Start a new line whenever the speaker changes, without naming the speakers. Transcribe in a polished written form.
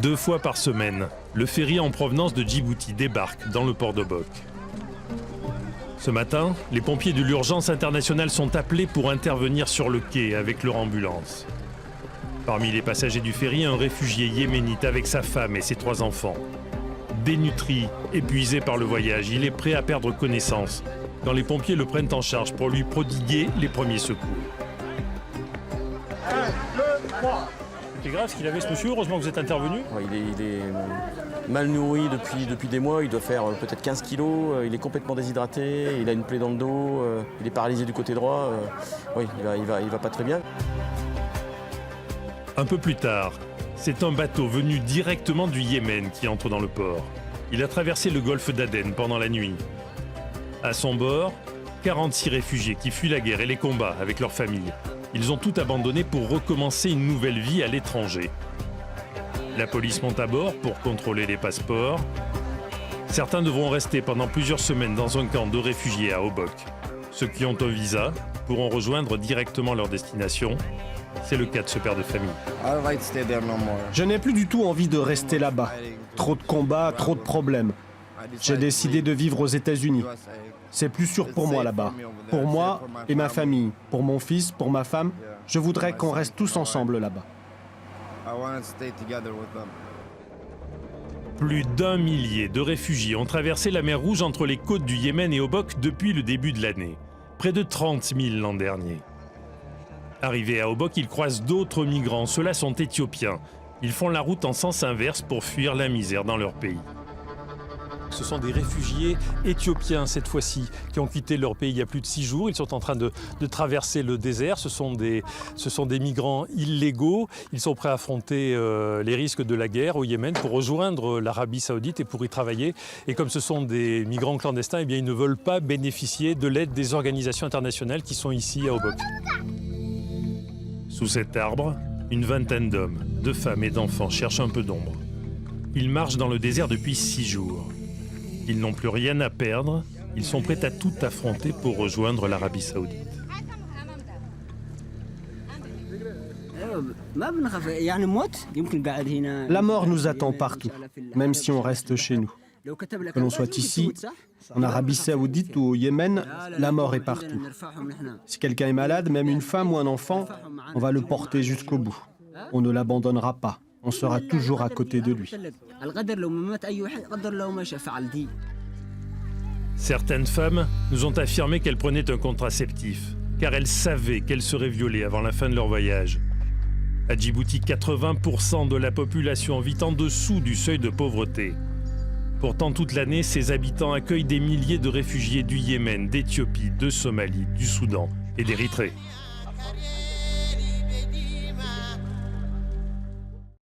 2 fois par semaine, le ferry en provenance de Djibouti débarque dans le port d'Obok. Ce matin, les pompiers de l'urgence internationale sont appelés pour intervenir sur le quai avec leur ambulance. Parmi les passagers du ferry, un réfugié yéménite avec sa femme et ses 3 enfants. Dénutri, épuisé par le voyage, il est prêt à perdre connaissance quand les pompiers le prennent en charge pour lui prodiguer les premiers secours. C'est grave ce qu'il avait ce monsieur, heureusement que vous êtes intervenu.
Il est mal nourri depuis des mois, il doit faire peut-être 15 kilos, il est complètement déshydraté, il a une plaie dans le dos, il est paralysé du côté droit, oui, il va pas très bien.
Un peu plus tard, c'est un bateau venu directement du Yémen qui entre dans le port. Il a traversé le golfe d'Aden pendant la nuit. À son bord, 46 réfugiés qui fuient la guerre et les combats avec leurs familles. Ils ont tout abandonné pour recommencer une nouvelle vie à l'étranger. La police monte à bord pour contrôler les passeports. Certains devront rester pendant plusieurs semaines dans un camp de réfugiés à Obok. Ceux qui ont un visa pourront rejoindre directement leur destination. C'est le cas de ce père de famille.
Je n'ai plus du tout envie de rester là-bas. Trop de combats, trop de problèmes. J'ai décidé de vivre aux États-Unis. C'est plus sûr pour moi là-bas. Pour moi et ma famille, pour mon fils, pour ma femme, je voudrais qu'on reste tous ensemble là-bas.
Plus d'1 millier de réfugiés ont traversé la mer Rouge entre les côtes du Yémen et Obok depuis le début de l'année. Près de 30 000 l'an dernier. Arrivés à Obok, ils croisent d'autres migrants. Ceux-là sont éthiopiens. Ils font la route en sens inverse pour fuir la misère dans leur pays. Ce sont des réfugiés éthiopiens cette fois-ci qui ont quitté leur pays il y a plus de 6 jours. Ils sont en train de traverser le désert. Ce sont des migrants illégaux. Ils sont prêts à affronter les risques de la guerre au Yémen pour rejoindre l'Arabie Saoudite et pour y travailler. Et comme ce sont des migrants clandestins, eh bien, ils ne veulent pas bénéficier de l'aide des organisations internationales qui sont ici à Obok. Sous cet arbre, une vingtaine d'hommes, de femmes et d'enfants cherchent un peu d'ombre. Ils marchent dans le désert depuis 6 jours. Ils n'ont plus rien à perdre, ils sont prêts à tout affronter pour rejoindre l'Arabie Saoudite.
La mort nous attend partout, même si on reste chez nous. Que l'on soit ici, en Arabie Saoudite ou au Yémen, la mort est partout. Si quelqu'un est malade, même une femme ou un enfant, on va le porter jusqu'au bout. On ne l'abandonnera pas. On sera toujours à côté de lui.
Certaines femmes nous ont affirmé qu'elles prenaient un contraceptif, car elles savaient qu'elles seraient violées avant la fin de leur voyage. À Djibouti, 80% de la population vit en dessous du seuil de pauvreté. Pourtant, toute l'année, ses habitants accueillent des milliers de réfugiés du Yémen, d'Éthiopie, de Somalie, du Soudan et d'Érythrée.